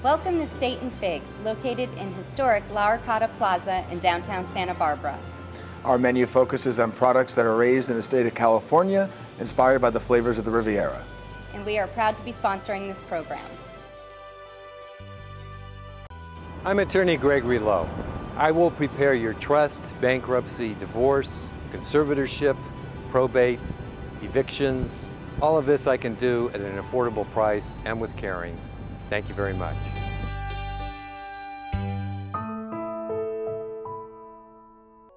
Welcome to State and Fig, located in historic La Arcada Plaza in downtown Santa Barbara. Our menu focuses on products that are raised in the state of California, inspired by the flavors of the Riviera. And we are proud to be sponsoring this program. I'm attorney Gregory Lowe. I will prepare your trust, bankruptcy, divorce, conservatorship, probate, evictions. All of this I can do at an affordable price and with caring. Thank you very much.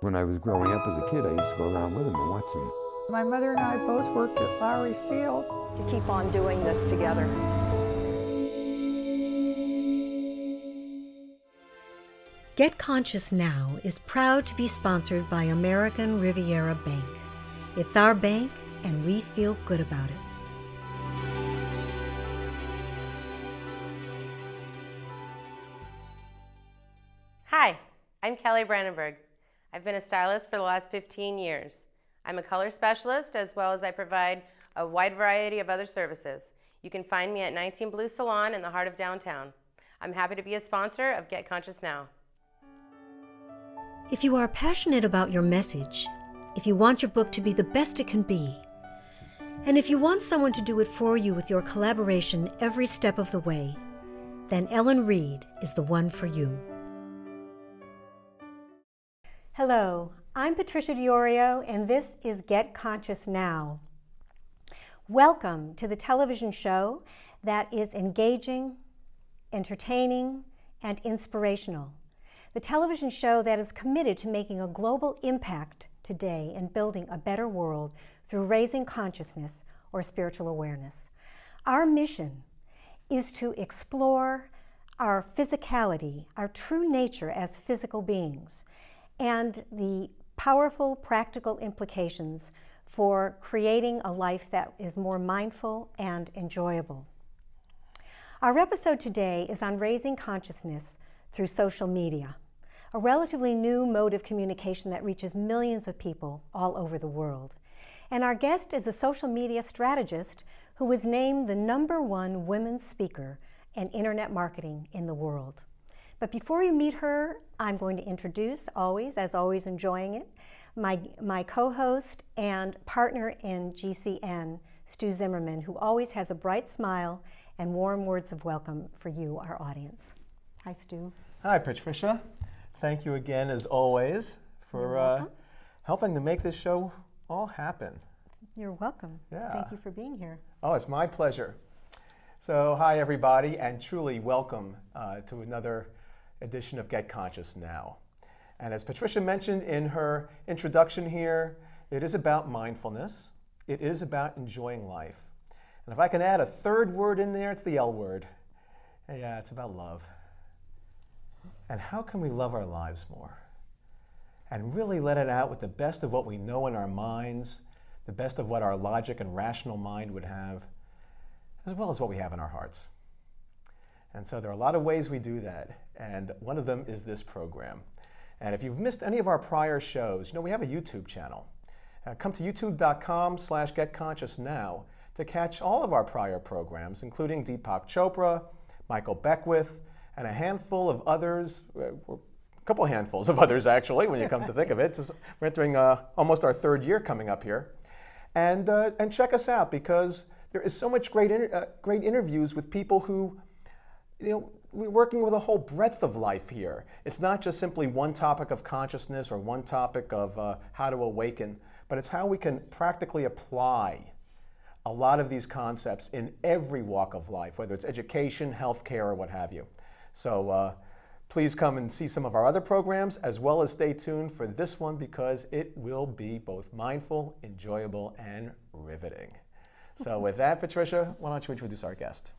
When I was growing up as a kid, I used to go around with him and watch him. My mother and I both worked at Lowry Field. To keep on doing this together. Get Conscious Now is proud to be sponsored by American Riviera Bank. It's our bank, and we feel good about it. Hi, I'm Kelly Brandenburg. I've been a stylist for the last 15 years. I'm a color specialist, as well as I provide a wide variety of other services. You can find me at 19 Blue Salon in the heart of downtown. I'm happy to be a sponsor of Get Conscious Now. If you are passionate about your message, if you want your book to be the best it can be, and if you want someone to do it for you with your collaboration every step of the way, then Ellen Reed is the one for you. Hello, I'm Patricia Diorio, and this is Get Conscious Now. Welcome to the television show that is engaging, entertaining, and inspirational. The television show that is committed to making a global impact today in building a better world through raising consciousness or spiritual awareness. Our mission is to explore our physicality, our true nature as physical beings, and the powerful practical implications for creating a life that is more mindful and enjoyable. Our episode today is on raising consciousness through social media, a relatively new mode of communication that reaches millions of people all over the world. And our guest is a social media strategist who was named the #1 women's speaker in internet marketing in the world. But before you meet her, I'm going to introduce, as always enjoying it, my co-host and partner in GCN, Stu Zimmerman, who always has a bright smile and warm words of welcome for you, our audience. Hi, Stu. Hi, Patricia. Thank you again, as always, for helping to make this show all happen. You're welcome. Yeah. Thank you for being here. Oh, it's my pleasure. So, hi, everybody, and truly welcome to another edition of Get Conscious Now. And as Patricia mentioned in her introduction here, it is about mindfulness. It is about enjoying life. And if I can add a third word in there, it's the L word. Yeah, it's about love. And how can we love our lives more? And really let it out with the best of what we know in our minds, the best of what our logic and rational mind would have, as well as what we have in our hearts. And so there are a lot of ways we do that, and one of them is this program. And if you've missed any of our prior shows, we have a YouTube channel. Come to youtube.com/getconsciousnowto catch all of our prior programs, including Deepak Chopra, Michael Beckwith, and a handful of others, a couple handfuls of others actually, when you come to think of it. We're entering almost our third year coming up here. And check us out, because there is so much great interviews with people who, we're working with a whole breadth of life here. It's not just simply one topic of consciousness or one topic of how to awaken, but it's how we can practically apply a lot of these concepts in every walk of life, whether it's education, healthcare, or what have you. So please come and see some of our other programs, as well as stay tuned for this one, because it will be both mindful, enjoyable, and riveting. So with that, Patricia, why don't you introduce our guest?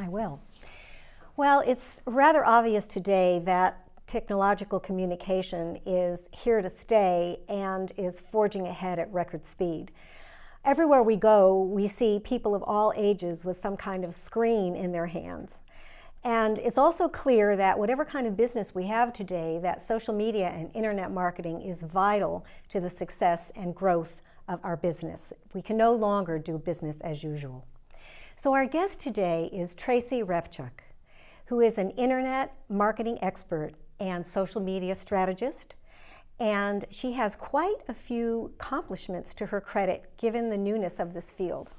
I will. Well, it's rather obvious today that technological communication is here to stay and is forging ahead at record speed. Everywhere we go, we see people of all ages with some kind of screen in their hands. And it's also clear that whatever kind of business we have today, that social media and internet marketing is vital to the success and growth of our business. We can no longer do business as usual. So our guest today is Tracy Repchuk. who is an internet marketing expert and social media strategist. And she has quite a few accomplishments to her credit, given the newness of this field.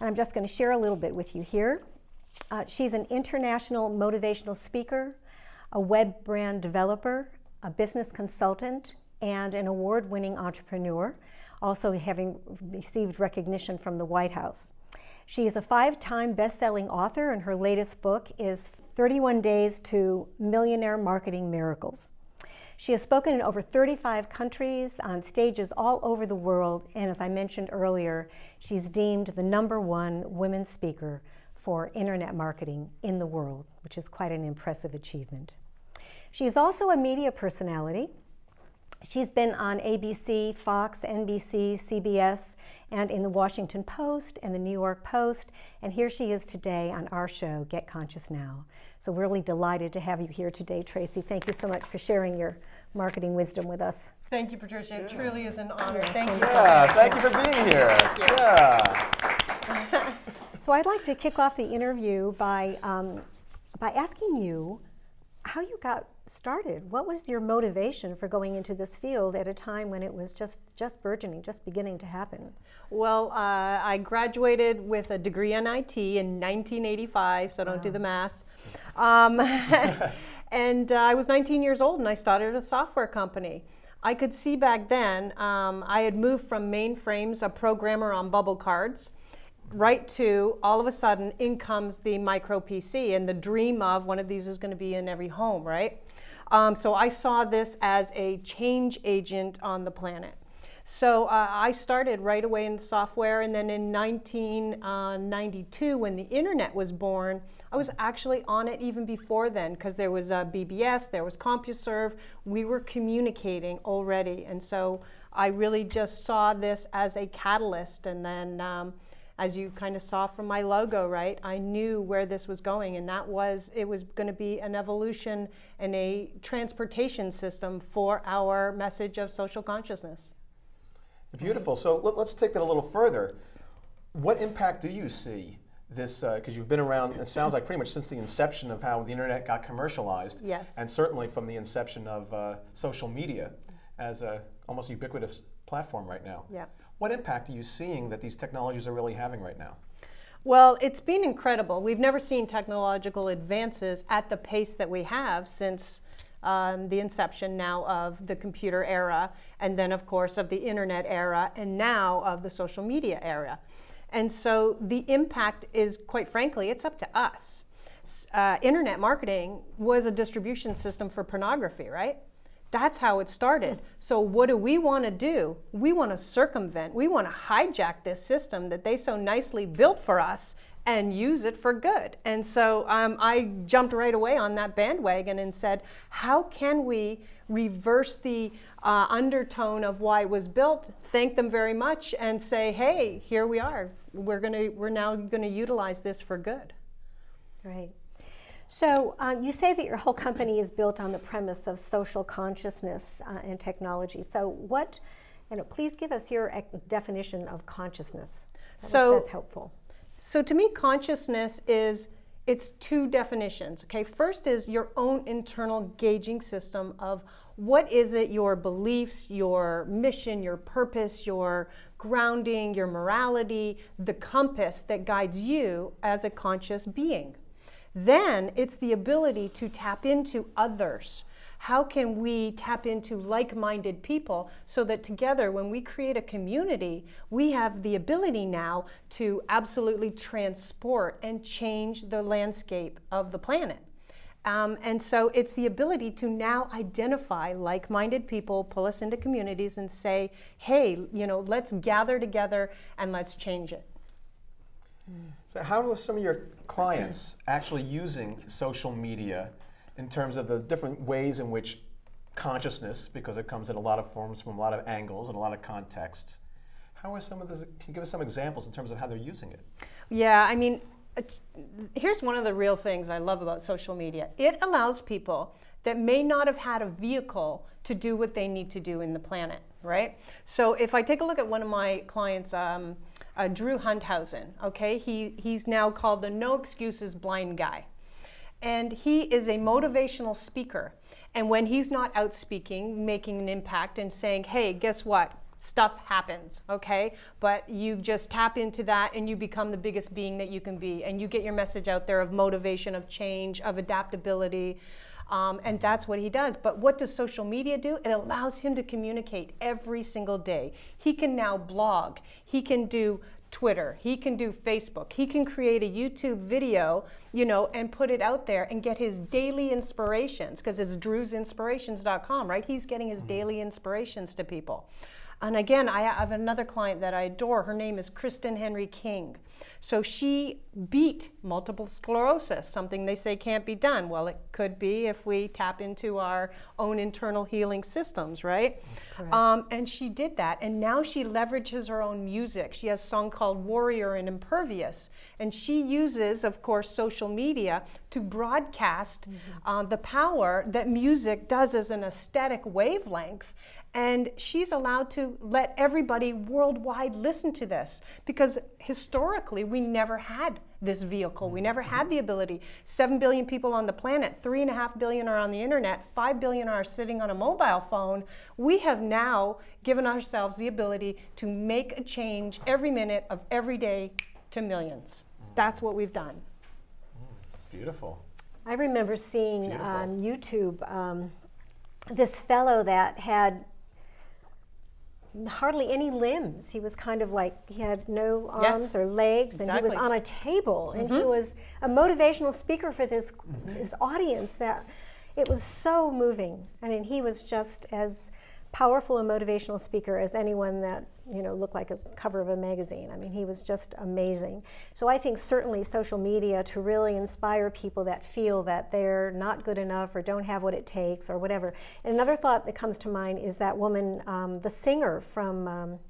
And I'm just going to share a little bit with you here. She's an international motivational speaker, a web brand developer, a business consultant, and an award-winning entrepreneur, also having received recognition from the White House. She is a 5-time best-selling author, and her latest book is 31 Days to Millionaire Marketing Miracles. She has spoken in over 35 countries on stages all over the world, and as I mentioned earlier, she's deemed the #1 women speaker for internet marketing in the world, which is quite an impressive achievement. She is also a media personality. She's been on ABC, Fox, NBC, CBS, and in the Washington Post and the New York Post, and here she is today on our show, Get Conscious Now. So we're really delighted to have you here today, Tracy. Thank you so much for sharing your marketing wisdom with us. Thank you, Patricia. It truly is an honor. Thank you. Yeah, thank you for being here. Yeah. So I'd like to kick off the interview by asking you how you got started. What was your motivation for going into this field at a time when it was just burgeoning, just beginning to happen? Well, I graduated with a degree in IT in 1985, so don't do the math. And I was 19 years old and I started a software company. I could see back then, I had moved from mainframes, a programmer on bubble cards, right to all of a sudden in comes the micro PC and the dream of one of these is going to be in every home, right? So I saw this as a change agent on the planet. So I started right away in software, and then in 1992 when the internet was born, I was actually on it even before then, because there was BBS, there was CompuServe, we were communicating already, and so I really just saw this as a catalyst. And then as you kind of saw from my logo, right, I knew where this was going, and it was going to be an evolution and a transportation system for our message of social consciousness. Beautiful. So let's take that a little further. What impact do you see this, because you've been around, it sounds like pretty much since the inception of how the internet got commercialized, yes, and certainly from the inception of social media as a almost ubiquitous platform right now. Yeah. What impact are you seeing that these technologies are really having right now? Well, it's been incredible. We've never seen technological advances at the pace that we have since the inception now of the computer era, and then of course of the internet era, and now of the social media era. And so the impact is, quite frankly, it's up to us. Internet marketing was a distribution system for pornography, right? That's how it started. So what do we want to do? We want to circumvent, we want to hijack this system that they so nicely built for us and use it for good. And so I jumped right away on that bandwagon and said, how can we reverse the undertone of why it was built, thank them very much, and say, hey, here we are. We're now gonna utilize this for good. Right. So you say that your whole company is built on the premise of social consciousness and technology. So what, please give us your definition of consciousness. That's helpful. So to me, consciousness it's two definitions, okay? First is your own internal gauging system of what is it, your beliefs, your mission, your purpose, your grounding, your morality, the compass that guides you as a conscious being. Then it's the ability to tap into others. How can we tap into like-minded people so that together, when we create a community, we have the ability now to absolutely transport and change the landscape of the planet. And so it's the ability to now identify like-minded people, pull us into communities and say, hey, let's gather together and let's change it. So how are some of your clients actually using social media in terms of the different ways in which consciousness, because it comes in a lot of forms from a lot of angles and a lot of contexts, how are some of those, can you give us some examples in terms of how they're using it? Yeah, I mean, here's one of the real things I love about social media. It allows people that may not have had a vehicle to do what they need to do in the planet, right? So if I take a look at one of my clients, Drew Hunthausen, okay? He's now called the No Excuses Blind Guy. And he is a motivational speaker. And when he's not out speaking, making an impact and saying, hey, guess what? Stuff happens, okay? But you just tap into that and you become the biggest being that you can be. And you get your message out there of motivation, of change, of adaptability. And that's what he does. But what does social media do? It allows him to communicate every single day. He can now blog. He can do Twitter. He can do Facebook. He can create a YouTube video, you know, and put it out there and get his daily inspirations, because it's drewsinspirations.com, right? He's getting his daily inspirations to people. And again, I have another client that I adore. Her name is Kristen Henry King. So she beat multiple sclerosis, something they say can't be done. Well, it could be if we tap into our own internal healing systems, right? And she did that, and now she leverages her own music. She has a song called Warrior and Impervious, and she uses, of course, social media to broadcast the power that music does as an aesthetic wavelength. And she's allowed to let everybody worldwide listen to this, because historically we never had this vehicle. We never had the ability. 7 billion people on the planet, 3.5 billion are on the internet, 5 billion are sitting on a mobile phone. We have now given ourselves the ability to make a change every minute of every day to millions. That's what we've done. Beautiful. I remember seeing on YouTube this fellow that had hardly any limbs. He was kind of like, he had no arms or legs, and he was on a table, and he was a motivational speaker for this audience. That it was so moving. I mean, he was just as powerful a motivational speaker as anyone that, you know, looked like a cover of a magazine. I mean, he was just amazing. So I think certainly social media to really inspire people that feel that they're not good enough or don't have what it takes or whatever. And another thought that comes to mind is that woman, the singer from,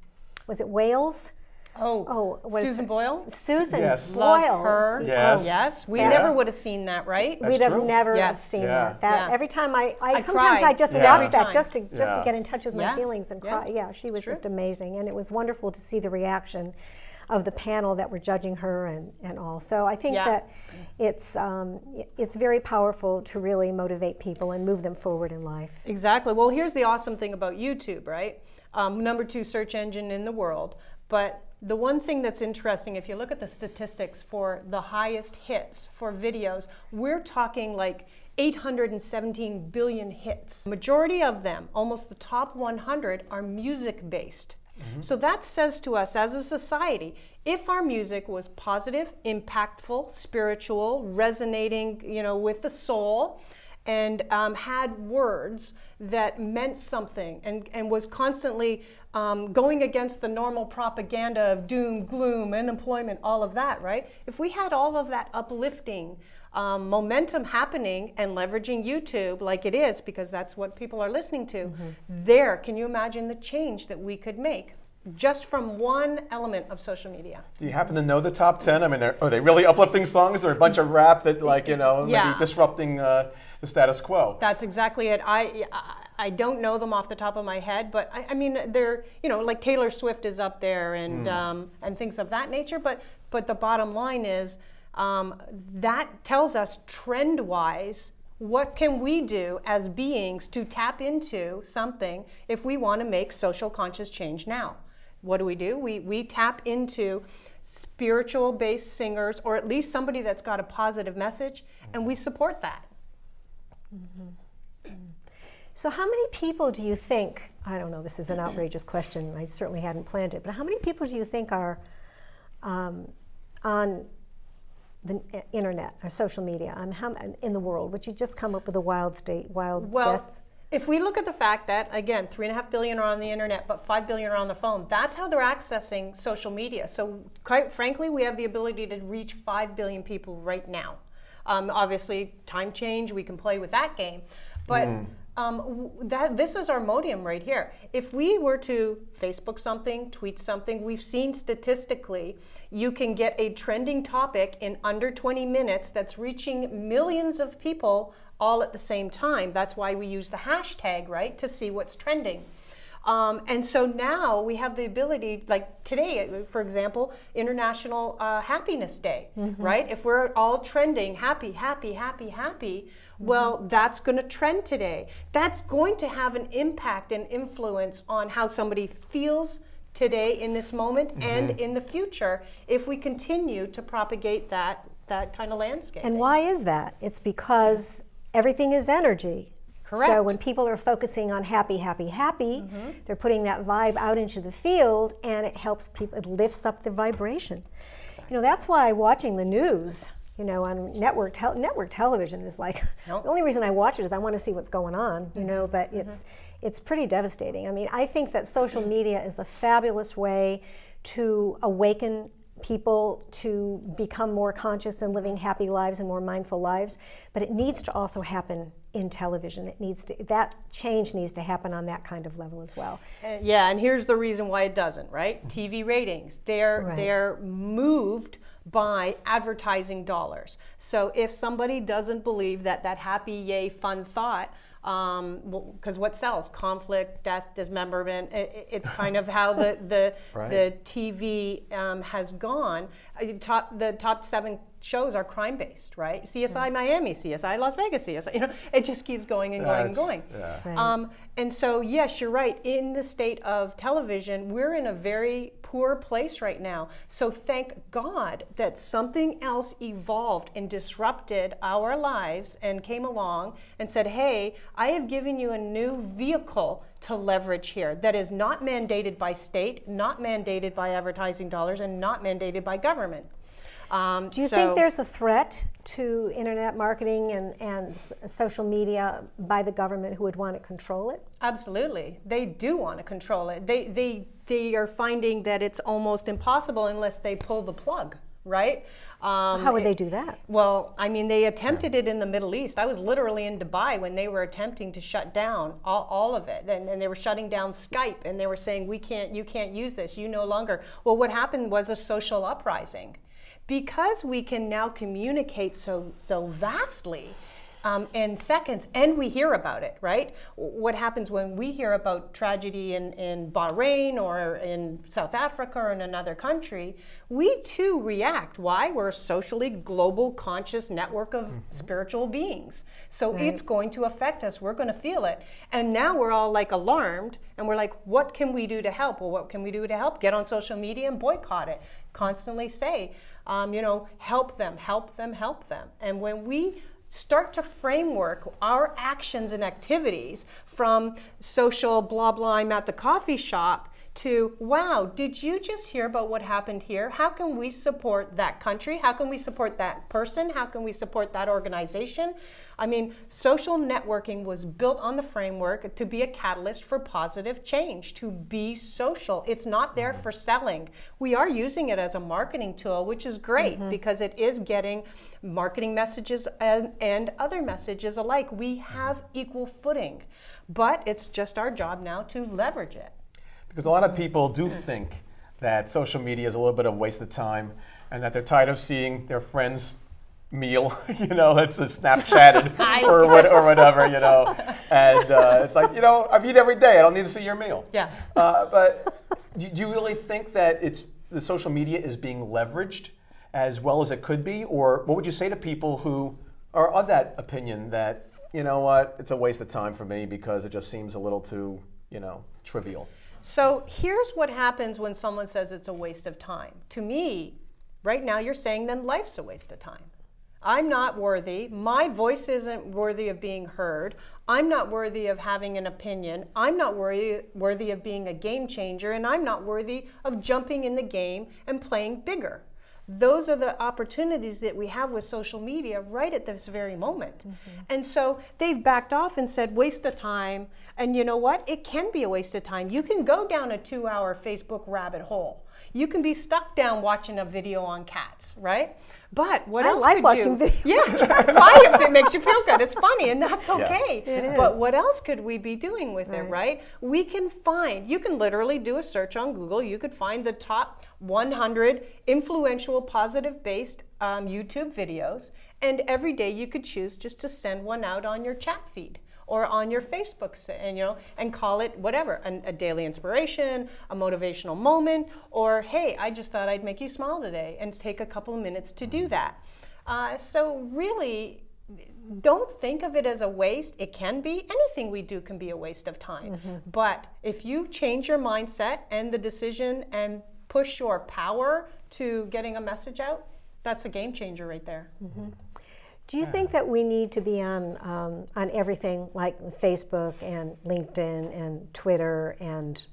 was it Wales? Susan Boyle? Susan Boyle. Love her. Yes. We never would have seen that, right? We'd have never have seen that. Every time I sometimes cried. I just watch that just to get in touch with my feelings and cry. Yeah, she was just amazing, and it was wonderful to see the reaction of the panel that were judging her and all. So I think that it's very powerful to really motivate people and move them forward in life. Exactly. Well, here's the awesome thing about YouTube, right? #2 search engine in the world, but the one thing that's interesting, if you look at the statistics for the highest hits for videos, we're talking like 817 billion hits. Majority of them, almost the top 100, are music-based. So that says to us as a society, if our music was positive, impactful, spiritual, resonating, you know, with the soul, and had words that meant something and was constantly going against the normal propaganda of doom, gloom, unemployment, all of that, right? If we had all of that uplifting momentum happening and leveraging YouTube like it is, because that's what people are listening to, there, can you imagine the change that we could make just from one element of social media? Do you happen to know the top 10? I mean, are they really uplifting songs, or a bunch of rap that, like, you know, maybe disrupting the status quo? That's exactly it. I don't know them off the top of my head, but I mean, they're, you know, like Taylor Swift is up there and things of that nature. But the bottom line is that tells us trend-wise, what can we do as beings to tap into something if we want to make social conscious change now? What do? We tap into spiritual-based singers, or at least somebody that's got a positive message, and we support that. So how many people do you think, I don't know, this is an outrageous question, I certainly hadn't planned it, but how many people do you think are on the internet or social media, in the world? Would you just come up with a wild guess? If we look at the fact that, again, 3.5 billion are on the internet, but 5 billion are on the phone, that's how they're accessing social media. So quite frankly, we have the ability to reach 5 billion people right now. Obviously, time change, we can play with that game. But this is our modium right here. If we were to Facebook something, tweet something, we've seen statistically, you can get a trending topic in under 20 minutes that's reaching millions of people all at the same time. That's why we use the hashtag, right, to see what's trending. And so now we have the ability, like today, for example, International Happiness Day, right? If we're all trending happy, happy, happy, happy, well, that's going to trend today. That's going to have an impact and influence on how somebody feels today in this moment and in the future if we continue to propagate that kind of landscape. And why is that? It's because everything is energy. Correct. So when people are focusing on happy, happy, happy, they're putting that vibe out into the field, and it helps people, it lifts up the vibration. Exactly. You know, that's why watching the news, you know, on network television is like, the only reason I watch it is I want to see what's going on, you know, but it's pretty devastating. I mean, I think that social media is a fabulous way to awaken people to become more conscious and living happy lives and more mindful lives, but it needs to also happen in television. It needs to, that change needs to happen on that kind of level as well. Yeah, and here's the reason why it doesn't, right? TV ratings, they're moved by advertising dollars. So if somebody doesn't believe that happy, yay, fun thought, because what sells? Conflict, death, dismemberment. It's kind of how the TV has gone. The top 7 shows are crime-based, right? CSI Miami, CSI Las Vegas, CSI, you know, it just keeps going and going and going. Yeah. Right. And so, yes, you're right. In the state of television, we're in a very poor place right now. So thank God that something else evolved and disrupted our lives and came along and said, hey, I have given you a new vehicle to leverage here that is not mandated by state, not mandated by advertising dollars, and not mandated by government. Do you think there's a threat to internet marketing and social media by the government who would want to control it? Absolutely. They do want to control it. They are finding that it's almost impossible unless they pull the plug, right? How would they do that? Well, I mean, they attempted it in the Middle East. I was literally in Dubai when they were attempting to shut down all of it. And they were shutting down Skype, and they were saying, you can't use this, you no longer. Well, what happened was a social uprising. Because we can now communicate so vastly in seconds, and we hear about it, right? What happens when we hear about tragedy in Bahrain or in South Africa or in another country, we too react. Why? We're a socially global conscious network of spiritual beings. So it's going to affect us. We're going to feel it. And now we're all like alarmed, and we're like, what can we do to help? Well, what can we do to help? Get on social media and boycott it. Constantly say, you know, help them, help them, help them. And when we start to framework our actions and activities from social blah blah, I'm at the coffee shop, to, wow, did you just hear about what happened here? How can we support that country? How can we support that person? How can we support that organization? I mean, social networking was built on the framework to be a catalyst for positive change, to be social. It's not there for selling. We are using it as a marketing tool, which is great because it is getting marketing messages and other messages alike. We have equal footing, but it's just our job now to leverage it. Because a lot of people do think that social media is a little bit of a waste of time, and that they're tired of seeing their friends' meal, you know, that's a Snapchatted or whatever, you know. And it's like, you know, I've eaten every day. I don't need to see your meal. Yeah. But do you really think that the social media is being leveraged as well as it could be? Or what would you say to people who are of that opinion that, you know what, it's a waste of time for me because it just seems a little too, you know, trivial? So here's what happens when someone says it's a waste of time. To me, right now you're saying then life's a waste of time. I'm not worthy. My voice isn't worthy of being heard. I'm not worthy of having an opinion. I'm not worthy of being a game changer, and I'm not worthy of jumping in the game and playing bigger. Those are the opportunities that we have with social media right at this very moment. And so they've backed off and said, waste of time. And you know what? It can be a waste of time. You can go down a 2-hour Facebook rabbit hole. You can be stuck down watching a video on cats, right? But what else like could watching videos. Yeah, fine if it makes you feel good. It's funny, and that's okay. Yeah, it is. But what else could we be doing with it, right? We can find, you can literally do a search on Google. You could find the top 100 influential, positive-based YouTube videos, and every day you could choose just to send one out on your chat feed. or on your Facebook, and call it whatever, a daily inspiration, a motivational moment, or hey, I just thought I'd make you smile today, and take a couple of minutes to do that. So really, don't think of it as a waste. It can be. Anything we do can be a waste of time. But if you change your mindset and the decision and push your power to getting a message out, that's a game changer right there. Do you think that we need to be on everything like Facebook and LinkedIn and Twitter and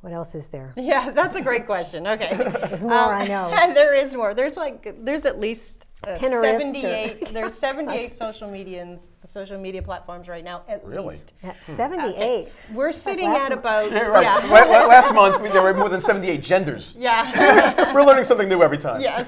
what else is there? Yeah, that's a great question. Okay. There's more, I know. There is more. There's at least Pinterest 78. There's 78 social media platforms right now, at least. Yeah, 78. Okay. We're sitting at about Last month there were more than 78 genders. Yeah. We're learning something new every time. Yes.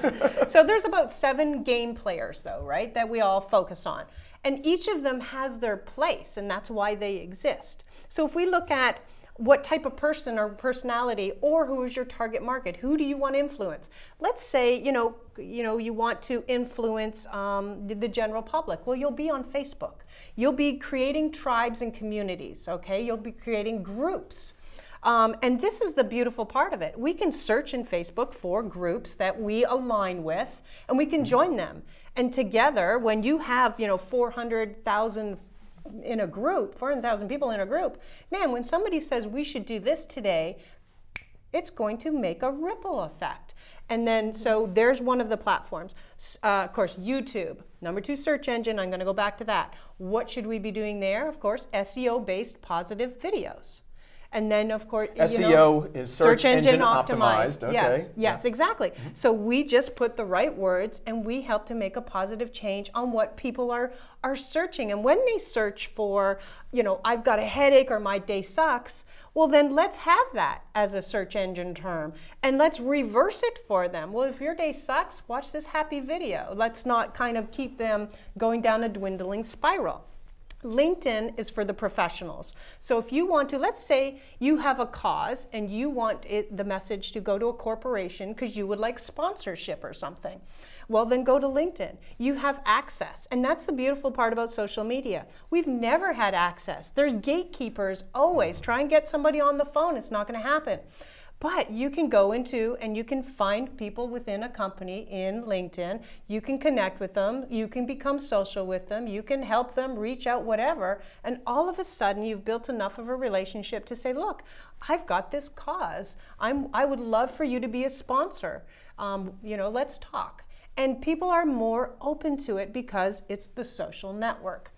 So there's about 7 game players, though, right, that we all focus on, and each of them has their place, and that's why they exist. So if we look at what type of person or personality, or who is your target market? Who do you want to influence? Let's say you want to influence the general public. Well, you'll be on Facebook. You'll be creating tribes and communities. Okay, you'll be creating groups. And this is the beautiful part of it. We can search in Facebook for groups that we align with, and we can join them. And together, when you have 400,000 in a group, 400,000 people in a group, man, when somebody says we should do this today, it's going to make a ripple effect. And then, so there's one of the platforms. Of course, YouTube, #2 search engine. I'm going to go back to that. What should we be doing there? Of course, SEO-based positive videos. And then, of course, SEO is search engine optimized. Okay. Yes, exactly. So we just put the right words, and we help to make a positive change on what people are searching. And when they search for, I've got a headache or my day sucks, well, then let's have that as a search engine term, and let's reverse it for them. Well, if your day sucks, watch this happy video. Let's not kind of keep them going down a dwindling spiral. LinkedIn is for the professionals. So if you want to, let's say you have a cause and you want the message to go to a corporation because you would like sponsorship or something. Well, then go to LinkedIn. You have access. And that's the beautiful part about social media. We've never had access. There's gatekeepers always. Try and get somebody on the phone. It's not going to happen. But you can go into and you can find people within a company in LinkedIn. You can connect with them. You can become social with them. You can help them reach out, whatever. And all of a sudden, you've built enough of a relationship to say, look, I've got this cause. I would love for you to be a sponsor. Let's talk. And people are more open to it because it's the social network.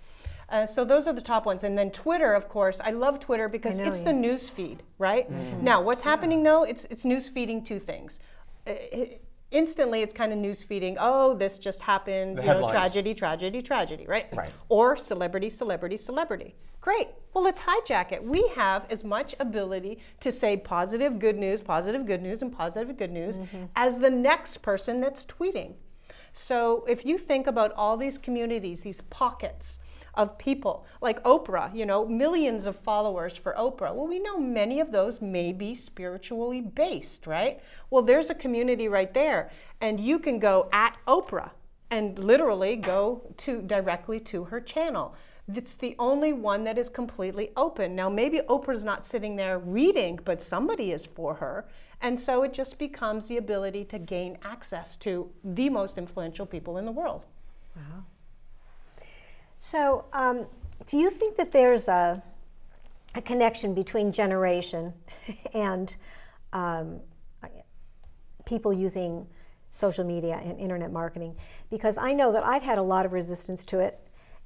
So those are the top ones. And then Twitter, of course. I love Twitter because it's the news feed, right? Now, what's happening though, it's news feeding 2 things. Instantly, it's kind of news feeding, oh, this just happened, tragedy, tragedy, tragedy, right? Or celebrity, celebrity, celebrity. Great. Well, let's hijack it. We have as much ability to say positive good news, and positive good news as the next person that's tweeting. So if you think about all these communities, these pockets of people, like Oprah, millions of followers for Oprah. Well, we know many of those may be spiritually based, right? Well, there's a community right there, and you can go at Oprah and literally go directly to her channel. It's the only one that is completely open. Now, maybe Oprah's not sitting there reading, but somebody is for her. And so it just becomes the ability to gain access to the most influential people in the world. Wow. So do you think that there's a connection between generation and people using social media and internet marketing? Because I know that I've had a lot of resistance to it,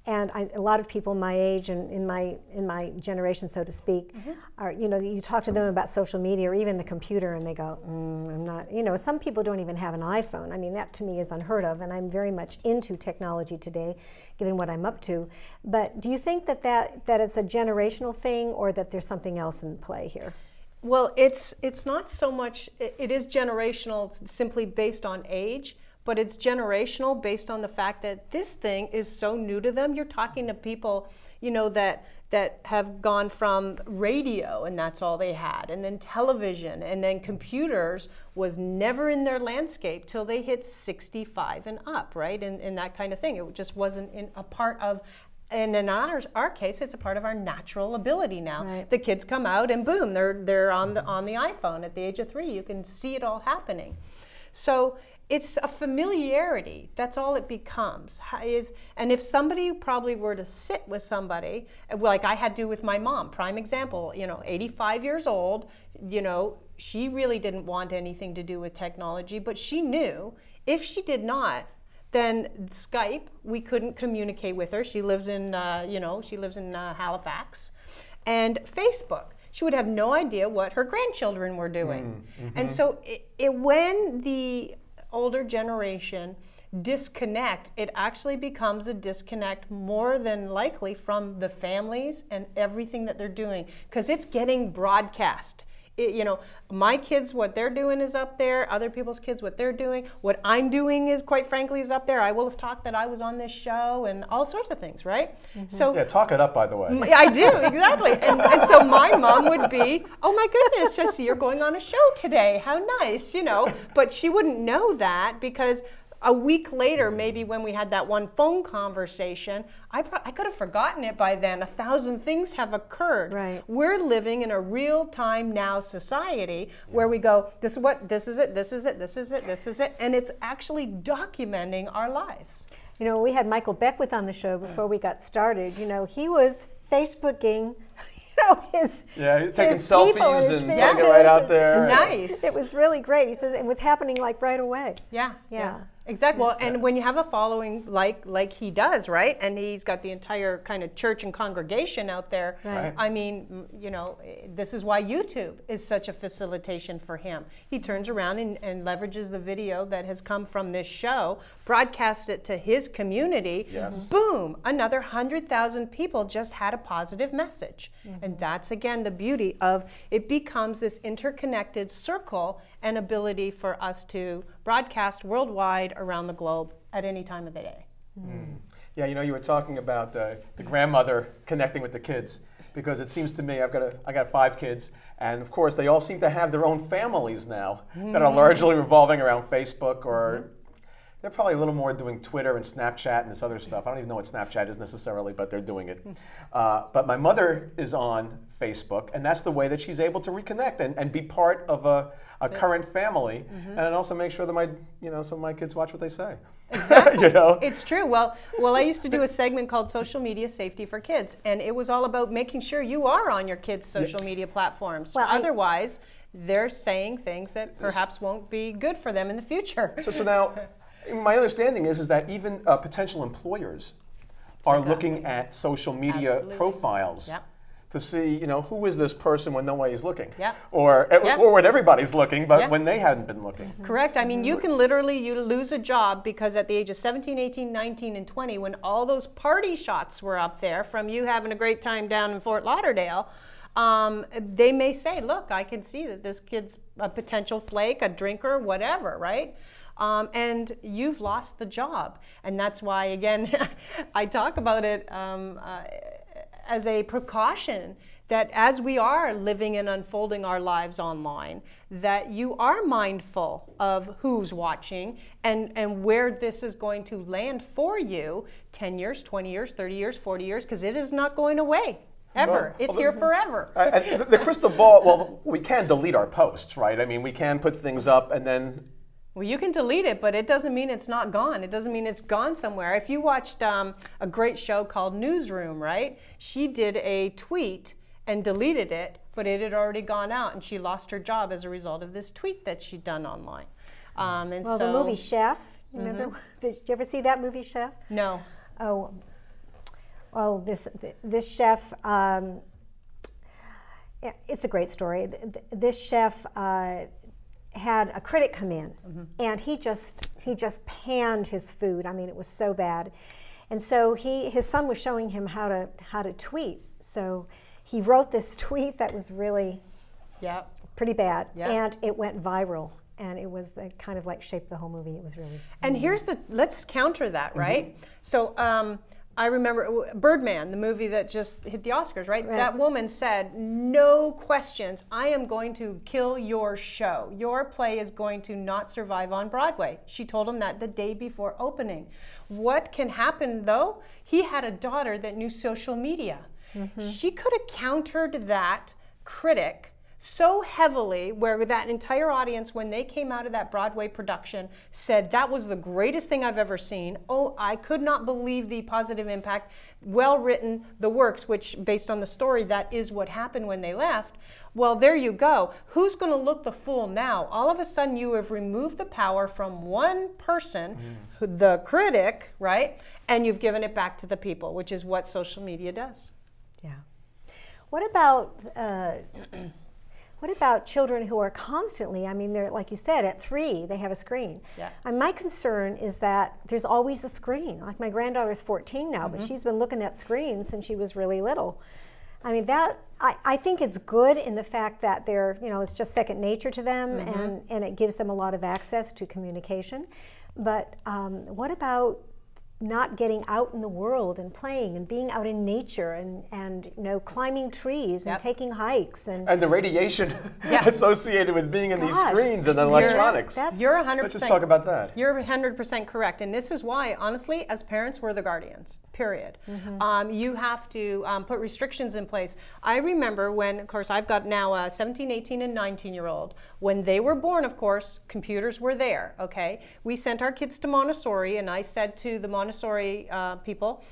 and a lot of people my age and in my generation, so to speak, are, you talk to them about social media or even the computer, and they go, I'm not, some people don't even have an iPhone. I mean, that to me is unheard of, and I'm very much into technology today, given what I'm up to. But do you think that it's a generational thing, or that there's something else in play here? Well, it's not so much, it is generational simply based on age, but it's generational based on the fact that this thing is so new to them. You're talking to people, that have gone from radio, and that's all they had, and then television, and then computers was never in their landscape till they hit 65 and up, right? And that kind of thing. It just wasn't a part of And in our case, it's a part of our natural ability now. Right. The kids come out and boom, they're on the iPhone at the age of 3. You can see it all happening. So it's a familiarity. That's all it becomes. And if somebody probably were to sit with somebody, like I had to with my mom, prime example, 85 years old, she really didn't want anything to do with technology, but she knew if she did not, then Skype, we couldn't communicate with her. She lives in, Halifax. And Facebook, she would have no idea what her grandchildren were doing. And so when the older generation disconnect, it actually becomes a disconnect more than likely from the families and everything that they're doing, because it's getting broadcast. My kids, what they're doing is up there. Other people's kids, what they're doing. What I'm doing is, quite frankly, is up there. I will have talked that I was on this show and all sorts of things, right? So yeah, talk it up, by the way. I do, exactly. And so my mom would be, oh my goodness, Tracy, you're going on a show today. How nice, But she wouldn't know that because a week later, maybe when we had that one phone conversation, I could have forgotten it by then. 1,000 things have occurred. Right. We're living in a real-time now society where we go, this is it, and it's actually documenting our lives. We had Michael Beckwith on the show before we got started. He was Facebooking his taking his selfies and putting it right out there. Nice. It was really great. He said it was happening like right away. Yeah. Exactly. Well, and when you have a following like he does, right? And he's got the entire kind of church and congregation out there. Right. I mean, this is why YouTube is such a facilitation for him. He turns around and leverages the video that has come from this show, broadcasts it to his community. Yes. Boom! Another 100,000 people just had a positive message. And that's, again, the beauty of it becomes this interconnected circle and ability for us to broadcast worldwide around the globe at any time of the day. Yeah, you were talking about the grandmother connecting with the kids, because it seems to me I got 5 kids, and of course they all seem to have their own families now that are largely revolving around Facebook, or they're probably a little more doing Twitter and Snapchat and this other stuff. I don't even know what Snapchat is necessarily, but they're doing it. But my mother is on Facebook, and that's the way that she's able to reconnect and be part of a current family, and also make sure that some of my kids watch what they say. Exactly. It's true. Well, I used to do a segment called Social Media Safety for Kids, and it was all about making sure you are on your kids' social media platforms. Well, otherwise, they're saying things that perhaps won't be good for them in the future. So now, my understanding is that even potential employers are looking at social media profiles to see, who is this person when nobody's looking, or when everybody's looking, but when they hadn't been looking. Correct. I mean, you can literally lose a job because at the age of 17, 18, 19, and 20, when all those party shots were up there from you having a great time down in Fort Lauderdale, they may say, look, I can see that this kid's a potential flake, a drinker, whatever, right? And you've lost the job. And that's why, again, I talk about it as a precaution that as we are living and unfolding our lives online, that you are mindful of who's watching and where this is going to land for you 10 years, 20 years, 30 years, 40 years, because it is not going away. Ever. It's here forever. The crystal ball, well, we can delete our posts, right? I mean, we can put things up and then... Well, you can delete it, but it doesn't mean it's not gone. It doesn't mean it's gone somewhere. If you watched a great show called Newsroom, right? She did a tweet and deleted it, but it had already gone out, and she lost her job as a result of this tweet that she'd done online. The movie Chef, remember? Did you ever see that movie Chef? No. This chef, it's a great story. This chef had a critic come in, and he just panned his food. I mean, it was so bad. And so his son was showing him how to tweet. So he wrote this tweet that was really pretty bad, and it went viral. And it was the kind of like shaped the whole movie. It was really. And let's counter that, right? So I remember Birdman, the movie that just hit the Oscars, right? That woman said, no questions, I am going to kill your show. Your play is going to not survive on Broadway. She told him that the day before opening. What can happen though? He had a daughter that knew social media. She could have countered that critic so heavily, where that entire audience, when they came out of that Broadway production, said that was the greatest thing I've ever seen. Oh, I could not believe the positive impact. Well written, the works, which based on the story, that is what happened when they left. Well, there you go. Who's going to look the fool now? All of a sudden you have removed the power from one person, the critic, right? And you've given it back to the people, which is what social media does. Yeah. What about what about children who are constantly, I mean, they're, like you said, at 3, they have a screen. Yeah. And my concern is that there's always a screen. Like my granddaughter's 14 now, but she's been looking at screens since she was really little. I mean, that, I think it's good in the fact that they're, you know, it's just second nature to them, and it gives them a lot of access to communication. But what about not getting out in the world and playing and being out in nature and you know, climbing trees and taking hikes and the radiation associated with being in these screens and the electronics. You're 100%. Let's just talk about that. You're 100% correct, and this is why, honestly, as parents, we're the guardians. Period. You have to put restrictions in place. I remember when, of course, I've got now a 17, 18, and 19-year-old. When they were born, of course, computers were there, okay? We sent our kids to Montessori, and I said to the Montessori people,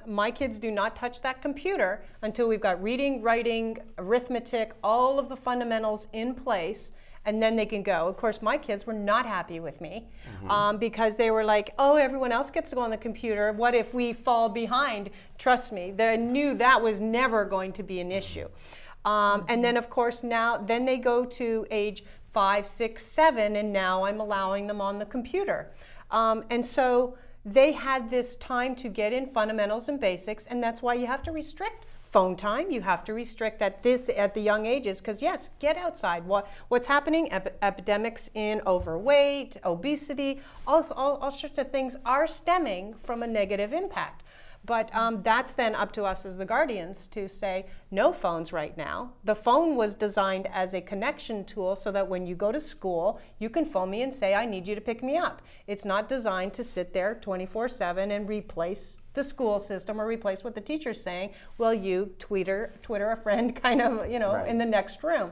my kids do not touch that computer until we've got reading, writing, arithmetic, all of the fundamentals in place, and then they can go. Of course, my kids were not happy with me because they were like, oh, everyone else gets to go on the computer. What if we fall behind? Trust me, they knew that was never going to be an issue. And then, of course, now, then they go to age 5, 6, 7, and now I'm allowing them on the computer. And so they had this time to get in fundamentals and basics, and that's why you have to restrict phone time. You have to restrict at the young ages, because yes, get outside. What's happening? Epidemics in overweight, obesity, all sorts of things are stemming from a negative impact. But that's then up to us as the guardians to say, no phones right now. The phone was designed as a connection tool so that when you go to school, you can phone me and say, I need you to pick me up. It's not designed to sit there 24/7 and replace the school system or replace what the teacher's saying. Well, you Twitter a friend kind of, you know, in the next room.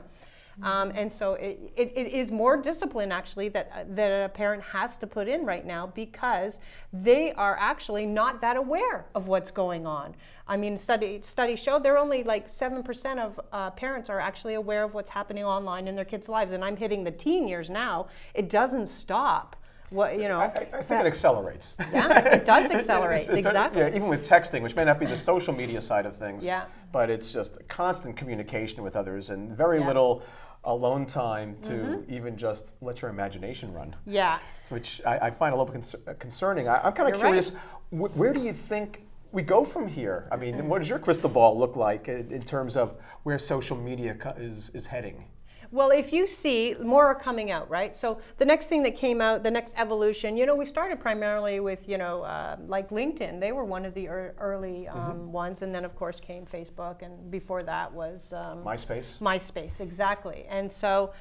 And so it is more discipline actually that a parent has to put in right now, because they are actually not that aware of what's going on. I mean, studies show they're only like 7% of parents are actually aware of what's happening online in their kids' lives. And I'm hitting the teen years now. It doesn't stop. What, you know, I think it accelerates. Yeah, it does accelerate, exactly. Yeah, even with texting, which may not be the social media side of things, but it's just constant communication with others and very little alone time to even just let your imagination run. Yeah. So which I find a little concerning. I'm kind of curious, where do you think we go from here? I mean, what does your crystal ball look like in terms of where social media is heading? Well, if you see, more are coming out, right? So the next thing that came out, the next evolution, you know, we started primarily with, you know, like LinkedIn. They were one of the early ones. And then, of course, came Facebook. And before that was MySpace. MySpace, exactly. And so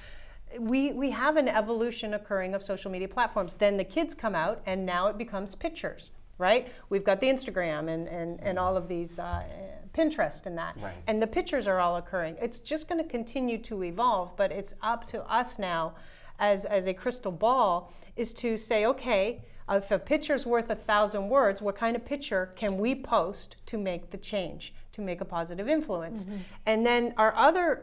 we have an evolution occurring of social media platforms. Then the kids come out, and now it becomes pictures, right? We've got the Instagram and all of these Pinterest and that. Right. And the pictures are all occurring. It's just going to continue to evolve, but it's up to us now as a crystal ball is to say, okay, if a picture's worth 1,000 words, what kind of picture can we post to make the change, to make a positive influence? And then our other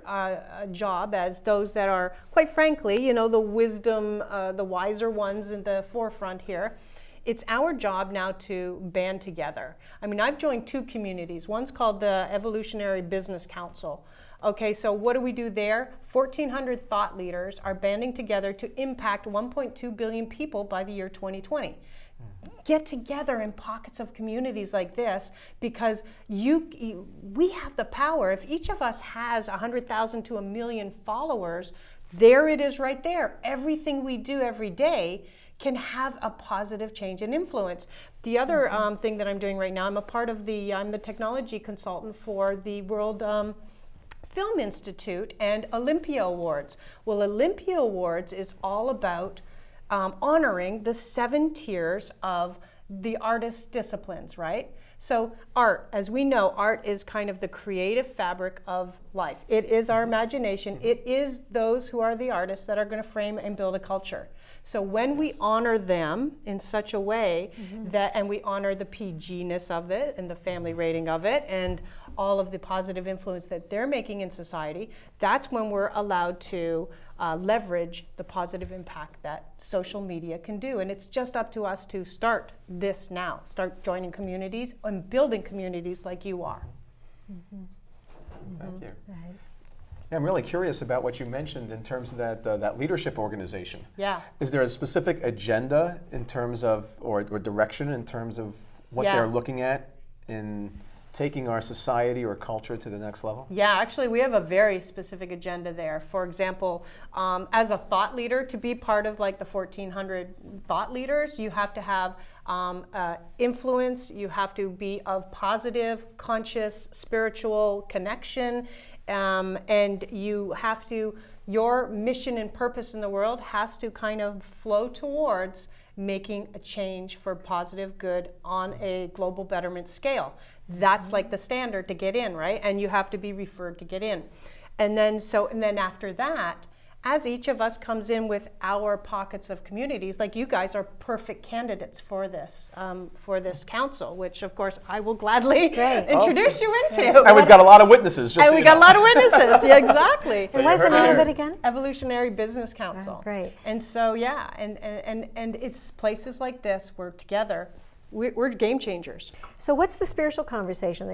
job as those that are, quite frankly, you know, the wisdom, the wiser ones in the forefront here, it's our job now to band together. I mean, I've joined 2 communities. One's called the Evolutionary Business Council. Okay, so what do we do there? 1,400 thought leaders are banding together to impact 1.2 billion people by the year 2020. Get together in pockets of communities like this, because we have the power. If each of us has 100,000 to 1 million followers, there it is right there. Everything we do every day can have a positive change and influence. The other thing that I'm doing right now, I'm the technology consultant for the World Film Institute and Olympia Awards. Well, Olympia Awards is all about honoring the 7 tiers of the artist disciplines, right? So art, as we know, art is kind of the creative fabric of life. It is our imagination. It is those who are the artists that are going to frame and build a culture. So when we honor them in such a way that, and we honor the PG-ness of it and the family rating of it and all of the positive influence that they're making in society, that's when we're allowed to leverage the positive impact that social media can do. And it's just up to us to start this now. Start joining communities and building communities like you are. Thank you. Right. Yeah, I'm really curious about what you mentioned in terms of that leadership organization. Yeah. Is there a specific agenda in terms of, or direction in terms of what they're looking at in taking our society or culture to the next level? Yeah, actually we have a very specific agenda there. For example, as a thought leader, to be part of like the 1,400 thought leaders, you have to have influence, you have to be of positive, conscious, spiritual connection, and you have to, your mission and purpose in the world has to kind of flow towards making a change for positive good on a global betterment scale. That's like the standard to get in, right? And you have to be referred to get in. And then after that, as each of us comes in with our pockets of communities, like you guys are perfect candidates for this council, which of course I will gladly introduce you into. And we've got a lot of witnesses. And we got a lot of witnesses. Yeah, exactly. And what's the name of it again? Evolutionary Business Council. Oh, great. And so yeah, and it's places like this where together we're game changers. So what's the spiritual conversation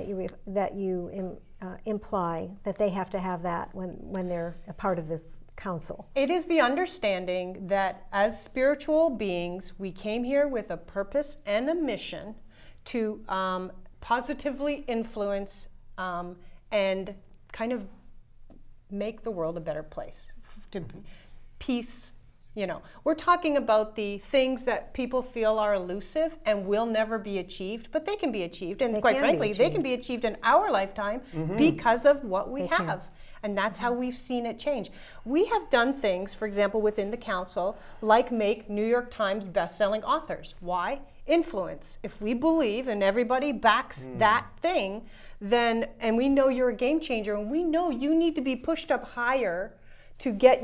that you imply that they have to have that when they're a part of this council? It is the understanding that as spiritual beings, we came here with a purpose and a mission to positively influence and kind of make the world a better place. To peace, you know. We're talking about the things that people feel are elusive and will never be achieved, but they can be achieved. And quite frankly, they can be achieved in our lifetime because of what we have. And that's how we've seen it change. We have done things, for example, within the council, like make New York Times best-selling authors. Why? Influence. If we believe and everybody backs that thing, then, and we know you're a game changer, and we know you need to be pushed up higher to get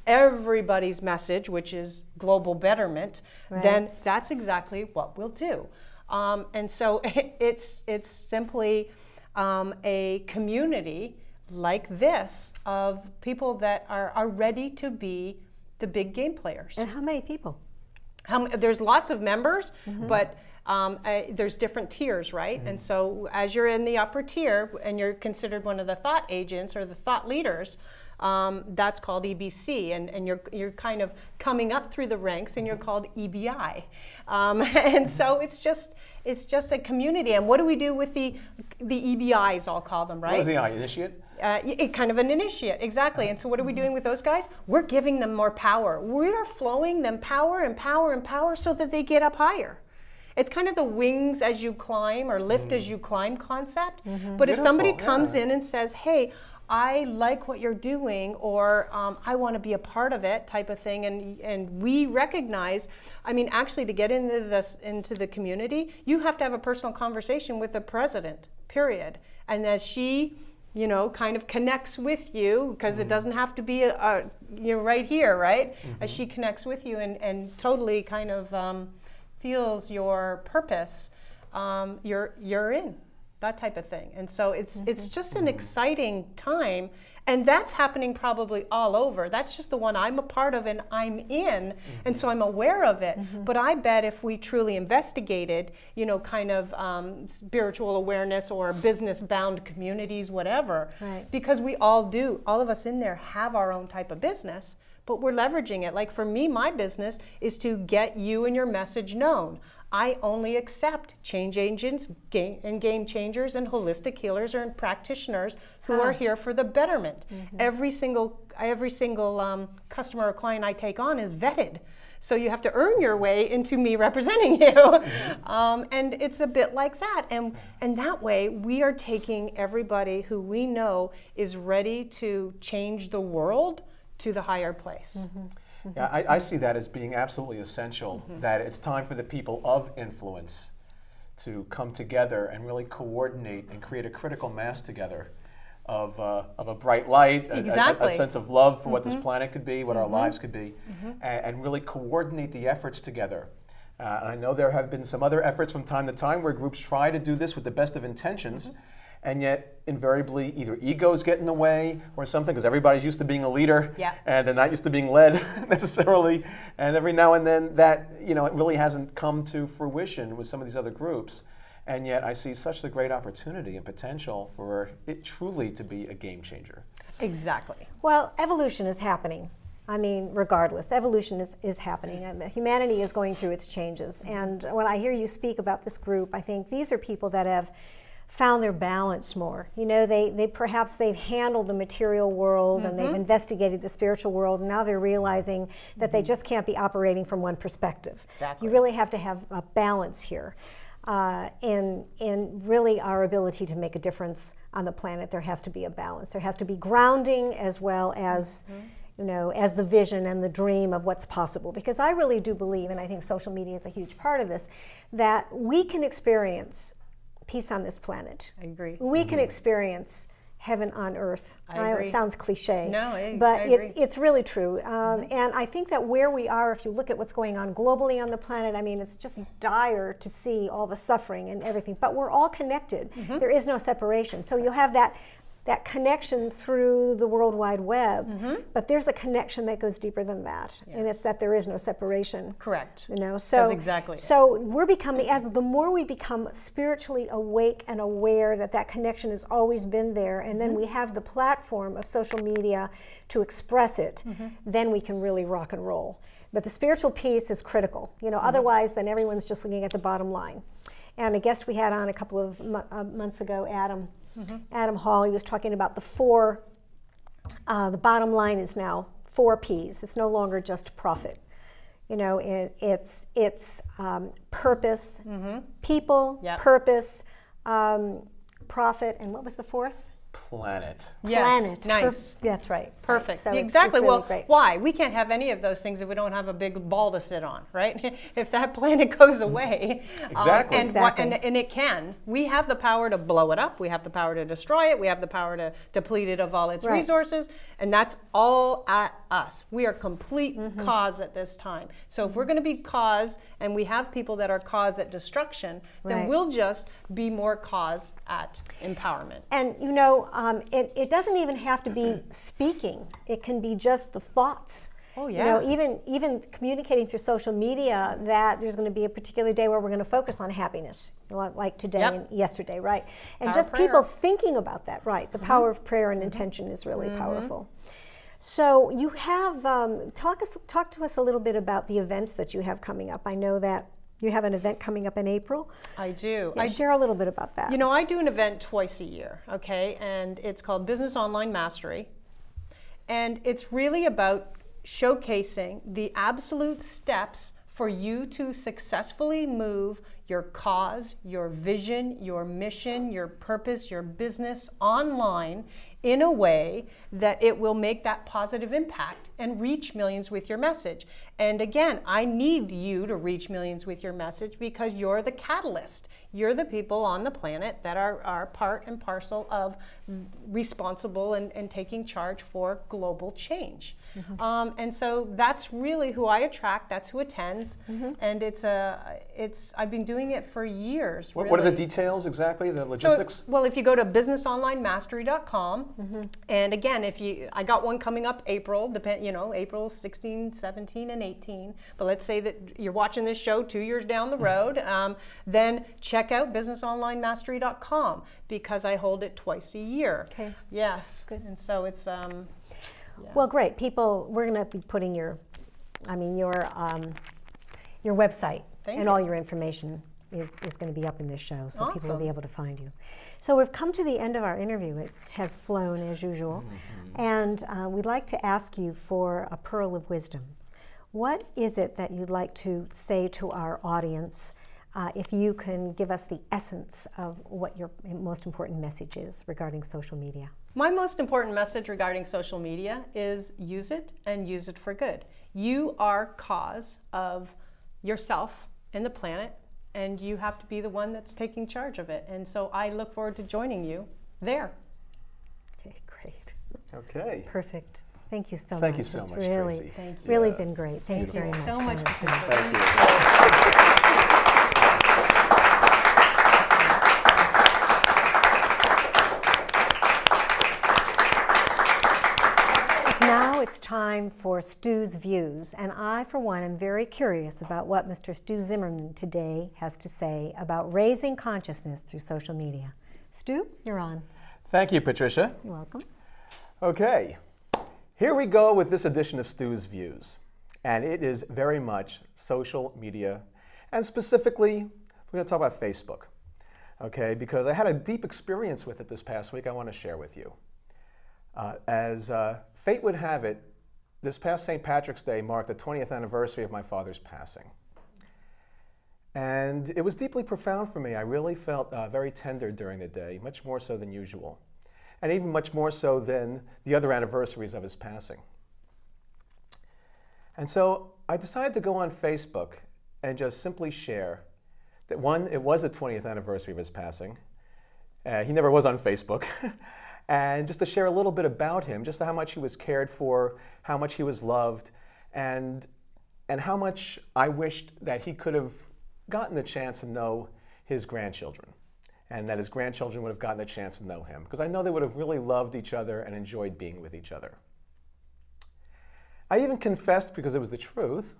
everybody's message, which is global betterment, then that's exactly what we'll do. And so it's simply a community like this of people that are ready to be the big game players. And how many people? There's lots of members, but there's different tiers, right? And so as you're in the upper tier and you're considered one of the thought agents or the thought leaders, that's called EBC, and you're kind of coming up through the ranks and you're called EBI. And so it's just a community. And what do we do with the EBIs, I'll call them, right? What is the I, initiate? Kind of an initiate, exactly. And so what are we doing with those guys? We're giving them more power. We're flowing them power and power and power so that they get up higher. It's kind of the wings as you climb or lift as you climb concept. But if somebody comes in and says, hey, I like what you're doing, or I want to be a part of it type of thing, and we recognize, I mean, actually to get into the community, you have to have a personal conversation with the president, period. And as she, you know, kind of connects with you, because it doesn't have to be you're right here, right? As she connects with you and totally kind of feels your purpose, you're in. That type of thing. And so it's just an exciting time, and that's happening probably all over. That's just the one I'm a part of and I'm in, and so I'm aware of it. But I bet if we truly investigated, you know, kind of spiritual awareness or business-bound communities, whatever, because we all do, all of us in there have our own type of business, but we're leveraging it. Like for me, my business is to get you and your message known. I only accept change agents and game changers and holistic healers and practitioners who are here for the betterment. Every single customer or client I take on is vetted. So you have to earn your way into me representing you. And it's a bit like that. And that way, we are taking everybody who we know is ready to change the world to the higher place. Yeah, I see that as being absolutely essential, that it's time for the people of influence to come together and really coordinate and create a critical mass together of a bright light, a sense of love for what this planet could be, what our lives could be, and really coordinate the efforts together. And I know there have been some other efforts from time to time where groups try to do this with the best of intentions, and yet invariably either egos get in the way or something, because everybody's used to being a leader and they're not used to being led necessarily. And every now and then that, it really hasn't come to fruition with some of these other groups. And yet I see such a great opportunity and potential for it truly to be a game changer. Exactly. Well, evolution is happening. I mean, regardless, evolution is happening, and humanity is going through its changes. And when I hear you speak about this group, I think these are people that have found their balance more. Perhaps they've handled the material world and they've investigated the spiritual world, and now they're realizing that they just can't be operating from one perspective. Exactly. You really have to have a balance here. And really our ability to make a difference on the planet, there has to be a balance. There has to be grounding as well as, as the vision and the dream of what's possible. Because I really do believe, and I think social media is a huge part of this, that we can experience peace on this planet. I agree. We can experience heaven on earth. I agree. It sounds cliche, no, but I agree. It's really true. And I think that where we are, if you look at what's going on globally on the planet, I mean, it's just dire to see all the suffering and everything, but we're all connected. There is no separation. So you have that connection through the World Wide Web, but there's a connection that goes deeper than that, and it's that there is no separation. Correct. So that's exactly it. So we're becoming, the more we become spiritually awake and aware that connection has always been there, and then we have the platform of social media to express it, then we can really rock and roll. But the spiritual piece is critical. Otherwise, then everyone's just looking at the bottom line. And a guest we had on a couple of months ago, Adam Hall, he was talking about the bottom line is now 4 P's. It's no longer just profit. It's purpose, people, purpose, profit, and what was the 4th? Planet. Yes, Planet. nice. That's right. Perfect. So exactly. it's really Well, great. why? We can't have any of those things if we don't have a big ball to sit on, right? If that planet goes away. Exactly. And it can. We have the power to blow it up. We have the power to destroy it. We have the power to deplete it of all its resources. And that's all at us. We are complete cause at this time. So if we're going to be cause, and we have people that are cause at destruction, then we'll just be more cause at empowerment. And it doesn't even have to be speaking. It can be just the thoughts. Oh yeah. Even communicating through social media that there's going to be a particular day where we're going to focus on happiness, like today and yesterday, right? And Power just of prayer. people thinking about that, right? The power of prayer and intention is really powerful. So you have talk to us a little bit about the events that you have coming up. I know that you have an event coming up in April. I do. Yeah, share a little bit about that. I do an event twice a year, okay? And it's called Business Online Mastery. And it's really about showcasing the absolute steps for you to successfully move your cause, your vision, your mission, your purpose, your business online in a way that it will make that positive impact and reach millions with your message. And again, I need you to reach millions with your message because you're the catalyst. You're the people on the planet that are part and parcel of responsible and taking charge for global change. And so that's really who I attract. That's who attends, and I've been doing it for years. What are the details exactly? The logistics? Well, if you go to businessonlinemastery.com, and again, I got one coming up April, April 16, 17, and 18. But let's say that you're watching this show 2 years down the road, then check out businessonlinemastery.com because I hold it twice a year. Okay. Yes. Good. And so it's Well, great. People, we're going to be putting your website and all your information is going to be up in this show, so people will be able to find you. So we've come to the end of our interview. It has flown as usual, and we'd like to ask you for a pearl of wisdom. What is it that you'd like to say to our audience, if you can give us the essence of what your most important message is regarding social media? My most important message regarding social media is use it and use it for good. You are cause of yourself and the planet, and you have to be the one that's taking charge of it. And so I look forward to joining you there. Okay, great. Okay. Perfect. Thank you so much. Thank you so It's much, really, Tracy. Thank you. really been great. Thanks Thank very you much. so much. Thank you. Now it's time for Stu's views, and I, for one, am very curious about what Mr. Stu Zimmerman today has to say about raising consciousness through social media. Stu, you're on. Thank you, Patricia. You're welcome. Okay, here we go with this edition of Stu's Views, and it is very much social media, and specifically, we're going to talk about Facebook, okay, because I had a deep experience with it this past week I want to share with you. As fate would have it, this past St. Patrick's Day marked the 20th anniversary of my father's passing. And it was deeply profound for me. I really felt very tender during the day, much more so than usual, and even much more so than the other anniversaries of his passing. And so I decided to go on Facebook and just simply share that, one, it was the 20th anniversary of his passing. He never was on Facebook. And just to share a little bit about him, just how much he was cared for, how much he was loved, and how much I wished that he could have gotten the chance to know his grandchildren, and that his grandchildren would have gotten the chance to know him, because I know they would have really loved each other and enjoyed being with each other. I even confessed, because it was the truth,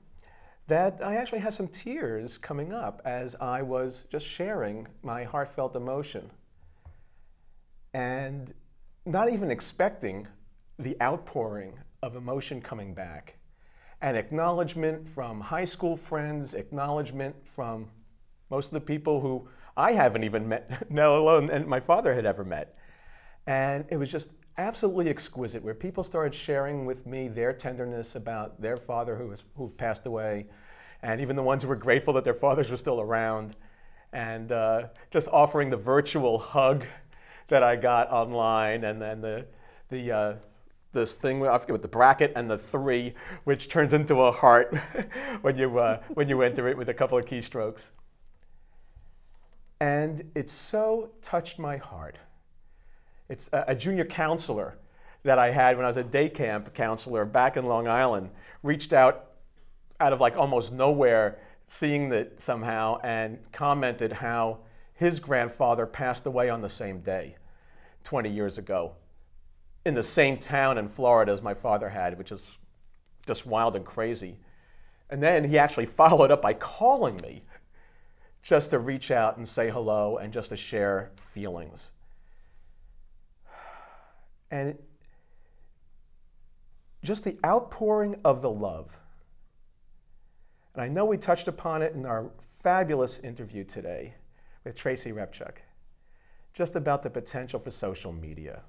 that I actually had some tears coming up as I was just sharing my heartfelt emotion. And not even expecting the outpouring of emotion coming back. And acknowledgement from high school friends, acknowledgement from most of the people who I haven't even met, let alone and my father had ever met. And it was just absolutely exquisite, where people started sharing with me their tenderness about their father who've passed away, and even the ones who were grateful that their fathers were still around, and just offering the virtual hug that I got online, and then this thing, I forget what, the bracket and the 3, which turns into a heart when you enter it with a couple of keystrokes. And it so touched my heart. It's a junior counselor that I had when I was a day camp counselor back in Long Island, reached out of like almost nowhere, seeing that somehow, and commented how his grandfather passed away on the same day, 20 years ago, in the same town in Florida as my father had, which is just wild and crazy. And then he actually followed up by calling me just to reach out and say hello and just to share feelings. And just the outpouring of the love. And I know we touched upon it in our fabulous interview today with Tracy Repchuk, just about the potential for social media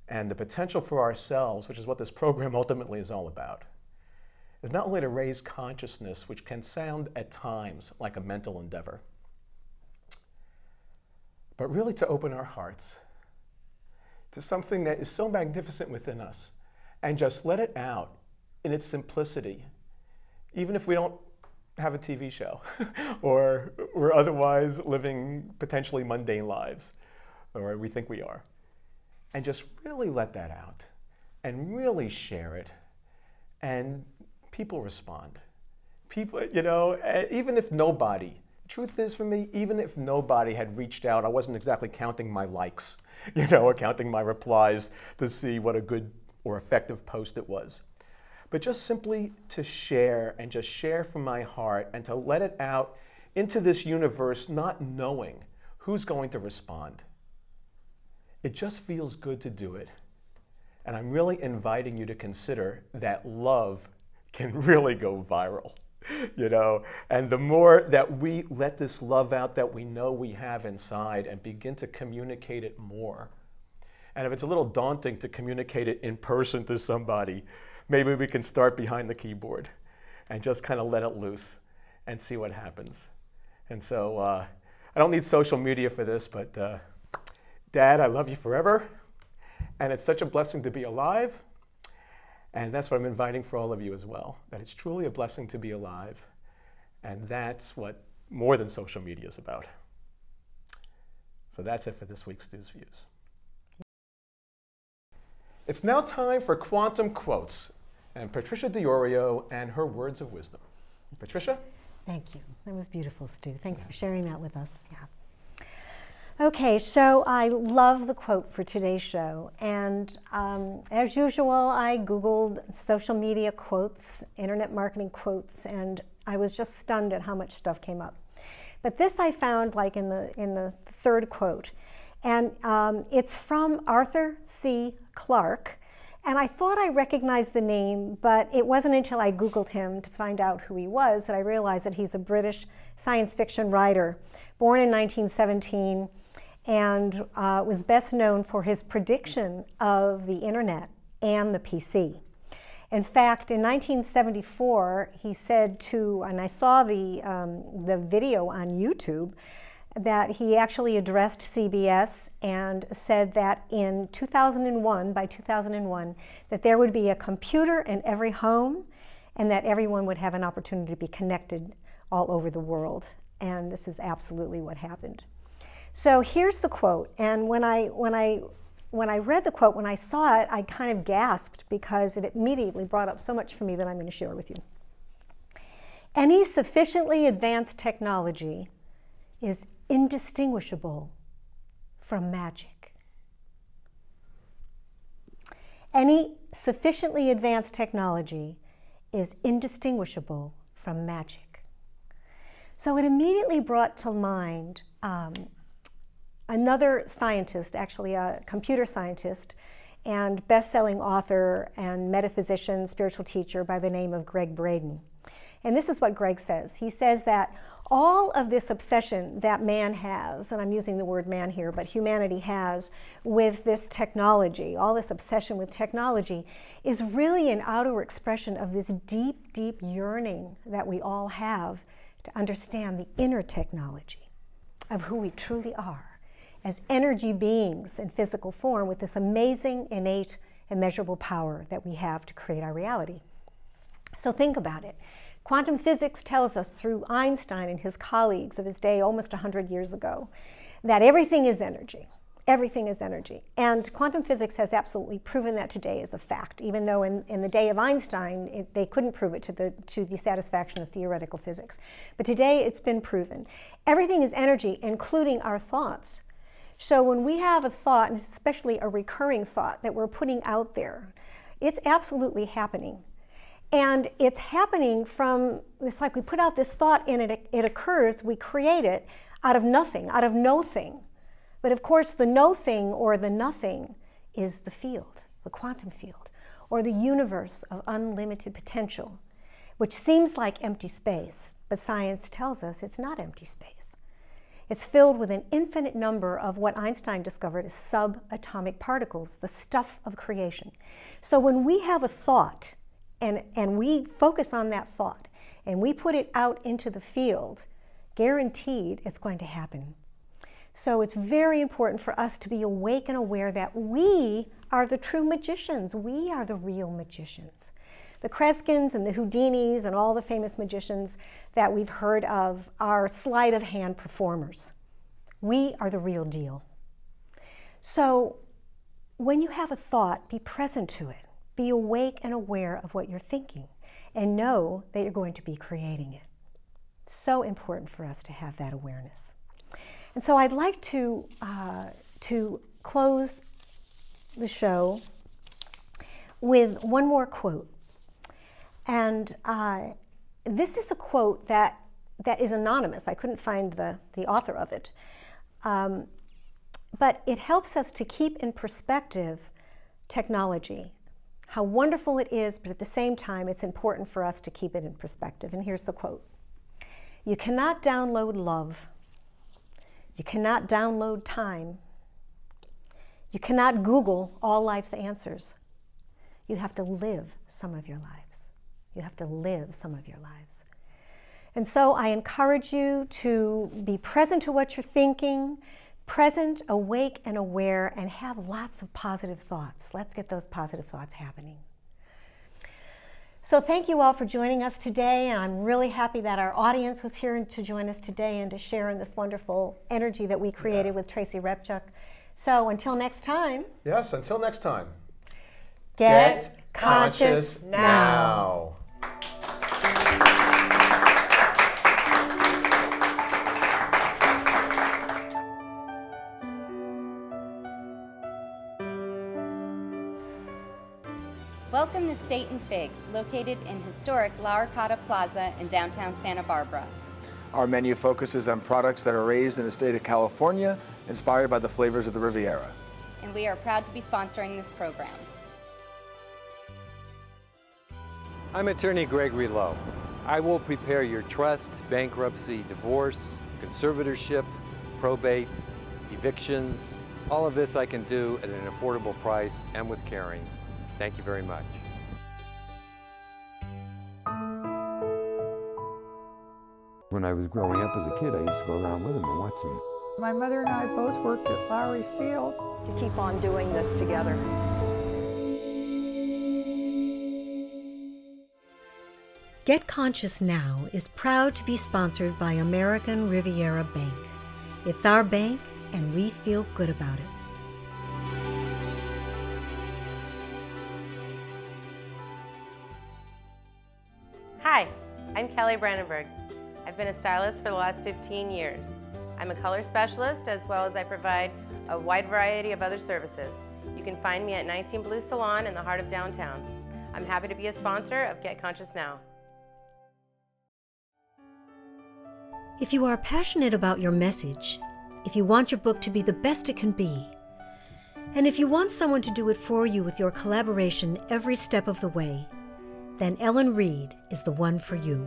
and the potential for ourselves, which is what this program ultimately is all about, is not only to raise consciousness, which can sound at times like a mental endeavor, but really to open our hearts to something that is so magnificent within us and just let it out in its simplicity, even if we don't have a TV show or we're otherwise living potentially mundane lives, or we think we are. And just really let that out and really share it, and people respond. People, you know, even if nobody, truth is for me, even if nobody had reached out, I wasn't exactly counting my likes, you know, or counting my replies to see what a good or effective post it was. But just simply to share, and just share from my heart, and to let it out into this universe, not knowing who's going to respond. It just feels good to do it. And I'm really inviting you to consider that love can really go viral, you know? And the more that we let this love out that we know we have inside and begin to communicate it more, and if it's a little daunting to communicate it in person to somebody, maybe we can start behind the keyboard and just kind of let it loose and see what happens. And so I don't need social media for this, but Dad, I love you forever. And it's such a blessing to be alive. And that's what I'm inviting for all of you as well, that it's truly a blessing to be alive. And that's what more than social media is about. So that's it for this week's Stu's Views. It's now time for Quantum Quotes and Patricia DiOrio and her words of wisdom. Patricia? Thank you. That was beautiful, Stu. Thanks for sharing that with us. Yeah. Okay, so I love the quote for today's show, and as usual, I Googled social media quotes, internet marketing quotes, and I was just stunned at how much stuff came up. But this I found like in the third quote, and it's from Arthur C. Clarke, and I thought I recognized the name, but it wasn't until I Googled him to find out who he was that I realized that he's a British science fiction writer, born in 1917, and was best known for his prediction of the internet and the PC. In fact, in 1974, he said to, and I saw the video on YouTube, that he actually addressed CBS and said that in 2001, by 2001, that there would be a computer in every home and that everyone would have an opportunity to be connected all over the world. And this is absolutely what happened. So here's the quote, and when I read the quote, when I saw it, I kind of gasped because it immediately brought up so much for me that I'm going to share with you. Any sufficiently advanced technology is indistinguishable from magic. Any sufficiently advanced technology is indistinguishable from magic. So it immediately brought to mind another scientist, actually a computer scientist and best-selling author and metaphysician, spiritual teacher by the name of Greg Braden. And this is what Greg says. He says that all of this obsession that man has, and I'm using the word man here, but humanity has with this technology, all this obsession with technology, is really an outer expression of this deep, deep yearning that we all have to understand the inner technology of who we truly are as energy beings in physical form with this amazing, innate, immeasurable power that we have to create our reality. So think about it. Quantum physics tells us through Einstein and his colleagues of his day almost 100 years ago that everything is energy. Everything is energy. And quantum physics has absolutely proven that today as a fact, even though in the day of Einstein, they couldn't prove it to the satisfaction of theoretical physics. But today it's been proven. Everything is energy, including our thoughts. So when we have a thought, and especially a recurring thought that we're putting out there, it's absolutely happening. And it's happening from, it's like we put out this thought and it occurs, we create it out of nothing, out of no thing. But of course the no thing or the nothing is the field, the quantum field, or the universe of unlimited potential, which seems like empty space, but science tells us it's not empty space. It's filled with an infinite number of what Einstein discovered as subatomic particles, the stuff of creation. So when we have a thought, and we focus on that thought, and we put it out into the field, guaranteed it's going to happen. So it's very important for us to be awake and aware that we are the true magicians. We are the real magicians. The Kreskins and the Houdinis and all the famous magicians that we've heard of are sleight of hand performers. We are the real deal. So when you have a thought, be present to it. Be awake and aware of what you're thinking and know that you're going to be creating it. It's so important for us to have that awareness. And so I'd like to close the show with one more quote. And this is a quote that is anonymous. I couldn't find the author of it. But it helps us to keep in perspective technology, how wonderful it is, but at the same time, it's important for us to keep it in perspective. And here's the quote. You cannot download love. You cannot download time. You cannot Google all life's answers. You have to live some of your lives. You have to live some of your lives. And so I encourage you to be present to what you're thinking, present, awake, and aware, and have lots of positive thoughts. Let's get those positive thoughts happening. So thank you all for joining us today, and I'm really happy that our audience was here to join us today and to share in this wonderful energy that we created with Tracy Repchuk. So until next time. Yes, until next time. Get conscious now. Welcome to State and Fig, located in historic Lower Cotta Plaza in downtown Santa Barbara. Our menu focuses on products that are raised in the state of California, inspired by the flavors of the Riviera. And we are proud to be sponsoring this program. I'm attorney Gregory Lowe. I will prepare your trust, bankruptcy, divorce, conservatorship, probate, evictions. All of this I can do at an affordable price and with caring. Thank you very much. When I was growing up as a kid, I used to go around with him and watch him. My mother and I both worked at Lowry Field. To keep on doing this together. Get Conscious Now is proud to be sponsored by American Riviera Bank. It's our bank, and we feel good about it. Hi, I'm Kelly Brandenburg. I've been a stylist for the last 15 years. I'm a color specialist, as well as I provide a wide variety of other services. You can find me at 19 Blue Salon in the heart of downtown. I'm happy to be a sponsor of Get Conscious Now. If you are passionate about your message, if you want your book to be the best it can be, and if you want someone to do it for you with your collaboration every step of the way, then Ellen Reed is the one for you.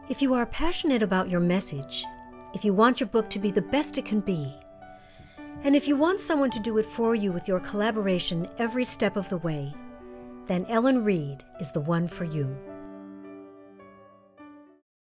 If you are passionate about your message, if you want your book to be the best it can be, and if you want someone to do it for you with your collaboration every step of the way, then Ellen Reed is the one for you.